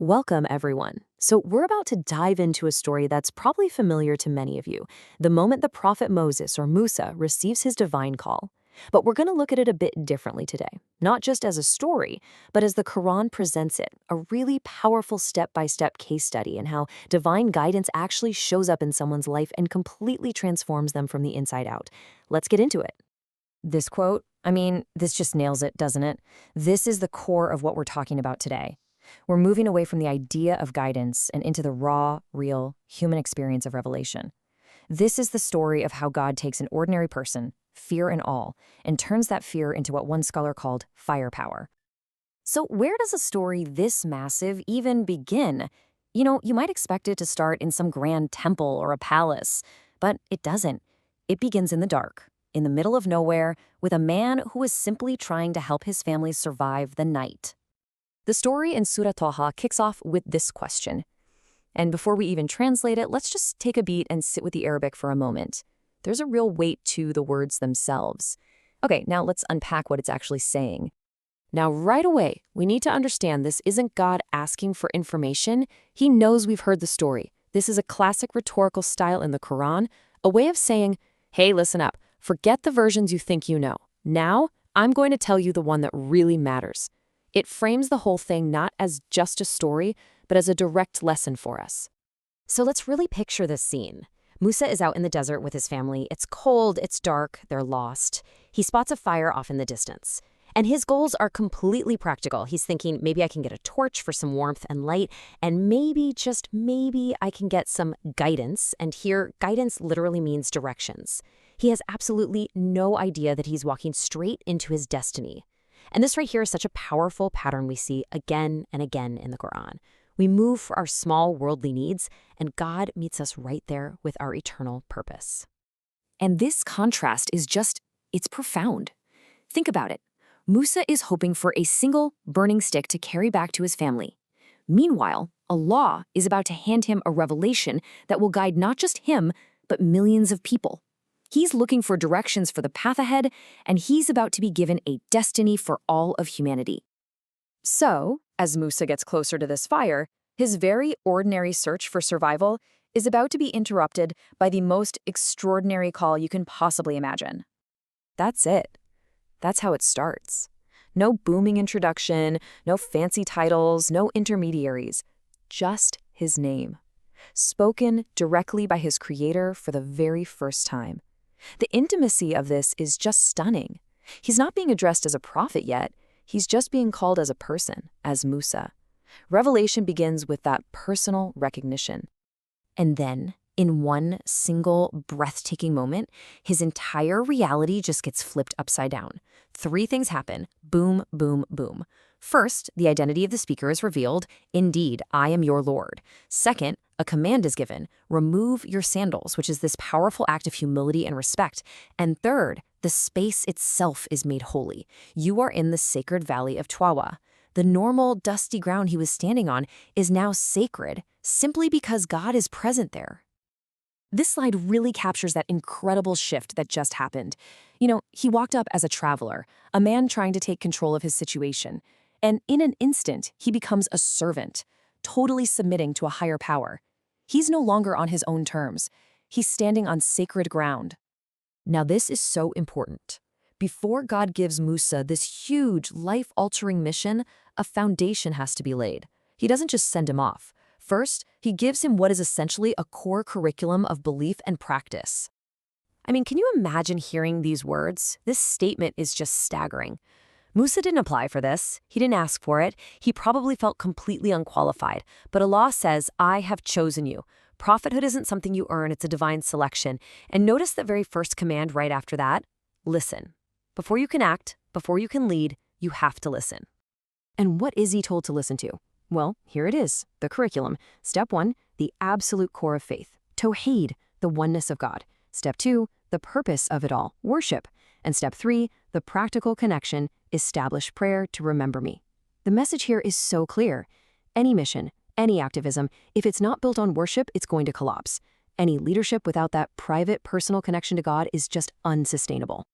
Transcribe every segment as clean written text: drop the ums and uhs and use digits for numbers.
Welcome, everyone. So, we're about to dive into a story that's probably familiar to many of you, the moment the prophet Moses or Musa receives his divine call. But we're going to look at it a bit differently today, not just as a story, but as the Quran presents it, a really powerful step-by-step case study in how divine guidance actually shows up in someone's life and completely transforms them from the inside out. Let's get into it. This quote, this just nails it, doesn't it? This is the core of what we're talking about today. We're moving away from the idea of guidance and into the raw, real, human experience of revelation. This is the story of how God takes an ordinary person, fear and all, and turns that fear into what one scholar called firepower. So where does a story this massive even begin? You might expect it to start in some grand temple or a palace, but it doesn't. It begins in the dark, in the middle of nowhere, with a man who is simply trying to help his family survive the night. The story in Surah Ta-Ha kicks off with this question. And before we even translate it, let's just take a beat and sit with the Arabic for a moment. There's a real weight to the words themselves. Okay, now let's unpack what it's actually saying. Now, right away, we need to understand this isn't God asking for information. He knows we've heard the story. This is a classic rhetorical style in the Quran, a way of saying, hey, listen up, forget the versions you think you know. Now, I'm going to tell you the one that really matters. It frames the whole thing not as just a story, but as a direct lesson for us. So let's really picture this scene. Musa is out in the desert with his family. It's cold, it's dark, they're lost. He spots a fire off in the distance. And his goals are completely practical. He's thinking, maybe I can get a torch for some warmth and light, and maybe, just maybe, I can get some guidance. And here, guidance literally means directions. He has absolutely no idea that he's walking straight into his destiny. And this right here is such a powerful pattern we see again and again in the Quran. We move for our small worldly needs, and God meets us right there with our eternal purpose. And this contrast is it's profound. Think about it. Musa is hoping for a single burning stick to carry back to his family. Meanwhile, Allah is about to hand him a revelation that will guide not just him, but millions of people. He's looking for directions for the path ahead, and he's about to be given a destiny for all of humanity. So, as Musa gets closer to this fire, his very ordinary search for survival is about to be interrupted by the most extraordinary call you can possibly imagine. That's it. That's how it starts. No booming introduction, no fancy titles, no intermediaries. Just his name. Spoken directly by his creator for the very first time. The intimacy of this is just stunning. He's not being addressed as a prophet yet. He's just being called as a person, as Musa. Revelation begins with that personal recognition. And then, in one single breathtaking moment, his entire reality just gets flipped upside down. Three things happen. Boom, boom, boom. First, the identity of the speaker is revealed. Indeed, I am your Lord. Second, a command is given. Remove your sandals, which is this powerful act of humility and respect. And third, the space itself is made holy. You are in the sacred valley of Tuwa. The normal, dusty ground he was standing on is now sacred, simply because God is present there. This slide really captures that incredible shift that just happened. He walked up as a traveler, a man trying to take control of his situation. And in an instant, he becomes a servant, totally submitting to a higher power. He's no longer on his own terms. He's standing on sacred ground. Now, this is so important. Before God gives Musa this huge, life-altering mission, a foundation has to be laid. He doesn't just send him off. First, he gives him what is essentially a core curriculum of belief and practice. Can you imagine hearing these words? This statement is just staggering. Musa didn't apply for this. He didn't ask for it. He probably felt completely unqualified. But Allah says, I have chosen you. Prophethood isn't something you earn, it's a divine selection. And notice the very first command right after that. Listen. Before you can act, before you can lead, you have to listen. And what is he told to listen to? Well, here it is, the curriculum. Step 1, the absolute core of faith. Tawheed, the oneness of God. Step 2, the purpose of it all, worship. And step 3, the practical connection, establish prayer to remember me. The message here is so clear. Any mission, any activism, if it's not built on worship, it's going to collapse. Any leadership without that private, personal connection to God is just unsustainable.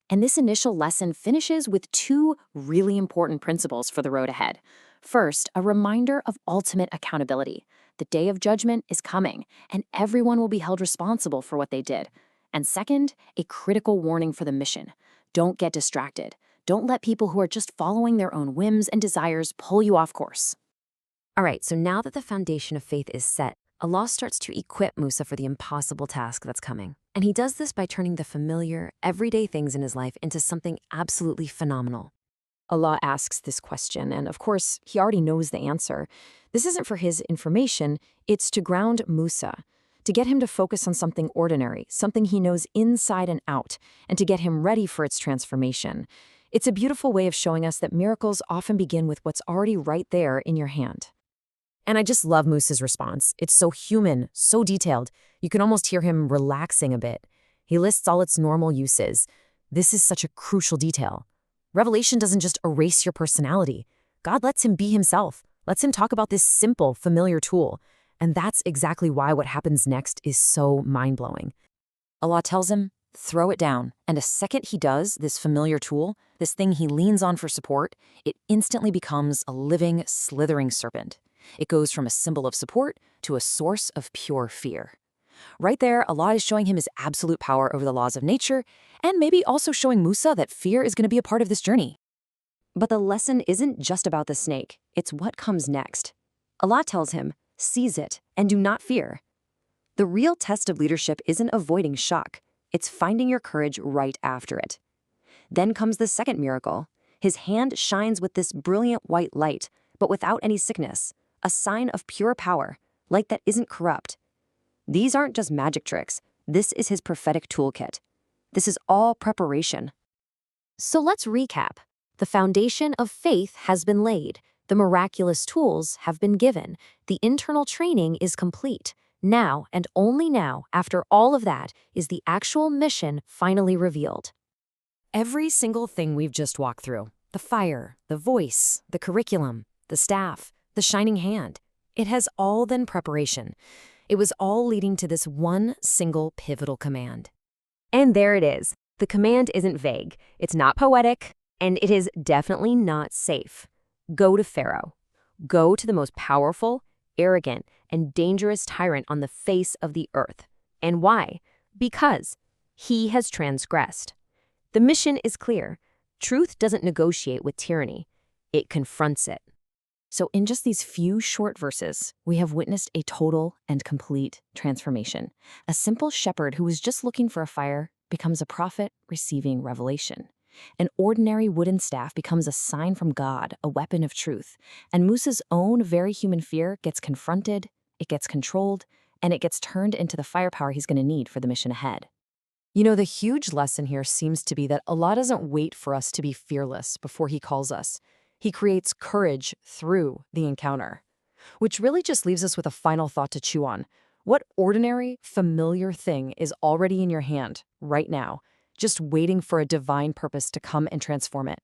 And this initial lesson finishes with two really important principles for the road ahead. First, a reminder of ultimate accountability. The day of judgment is coming, and everyone will be held responsible for what they did. And second, a critical warning for the mission. Don't get distracted. Don't let people who are just following their own whims and desires pull you off course. All right, so now that the foundation of faith is set, Allah starts to equip Musa for the impossible task that's coming. And he does this by turning the familiar, everyday things in his life into something absolutely phenomenal. Allah asks this question, and of course, he already knows the answer. This isn't for his information, it's to ground Musa, to get him to focus on something ordinary, something he knows inside and out, and to get him ready for its transformation. It's a beautiful way of showing us that miracles often begin with what's already right there in your hand. And I just love Musa's response. It's so human, so detailed. You can almost hear him relaxing a bit. He lists all its normal uses. This is such a crucial detail. Revelation doesn't just erase your personality. God lets him be himself, lets him talk about this simple, familiar tool. And that's exactly why what happens next is so mind-blowing. Allah tells him, throw it down. And the second he does, this familiar tool, this thing he leans on for support, it instantly becomes a living, slithering serpent. It goes from a symbol of support to a source of pure fear. Right there, Allah is showing him his absolute power over the laws of nature, and maybe also showing Musa that fear is going to be a part of this journey. But the lesson isn't just about the snake, it's what comes next. Allah tells him, seize it and do not fear. The real test of leadership isn't avoiding shock, it's finding your courage right after it. Then comes the second miracle. His hand shines with this brilliant white light, but without any sickness, a sign of pure power, light that isn't corrupt. These aren't just magic tricks. This is his prophetic toolkit. This is all preparation. So let's recap. The foundation of faith has been laid. The miraculous tools have been given. The internal training is complete. Now, and only now, after all of that, is the actual mission finally revealed. Every single thing we've just walked through, the fire, the voice, the curriculum, the staff, the shining hand, it has all been preparation. It was all leading to this one single pivotal command. And there it is. The command isn't vague, it's not poetic, and it is definitely not safe. Go to Pharaoh. Go to the most powerful, arrogant, and dangerous tyrant on the face of the earth. And why? Because he has transgressed. The mission is clear. Truth doesn't negotiate with tyranny. It confronts it. So in just these few short verses, we have witnessed a total and complete transformation. A simple shepherd who was just looking for a fire becomes a prophet receiving revelation. An ordinary wooden staff becomes a sign from God, a weapon of truth. And Musa's own very human fear gets confronted, it gets controlled, and it gets turned into the firepower he's going to need for the mission ahead. You know, the huge lesson here seems to be that Allah doesn't wait for us to be fearless before he calls us. He creates courage through the encounter, which really just leaves us with a final thought to chew on. What ordinary, familiar thing is already in your hand right now, just waiting for a divine purpose to come and transform it?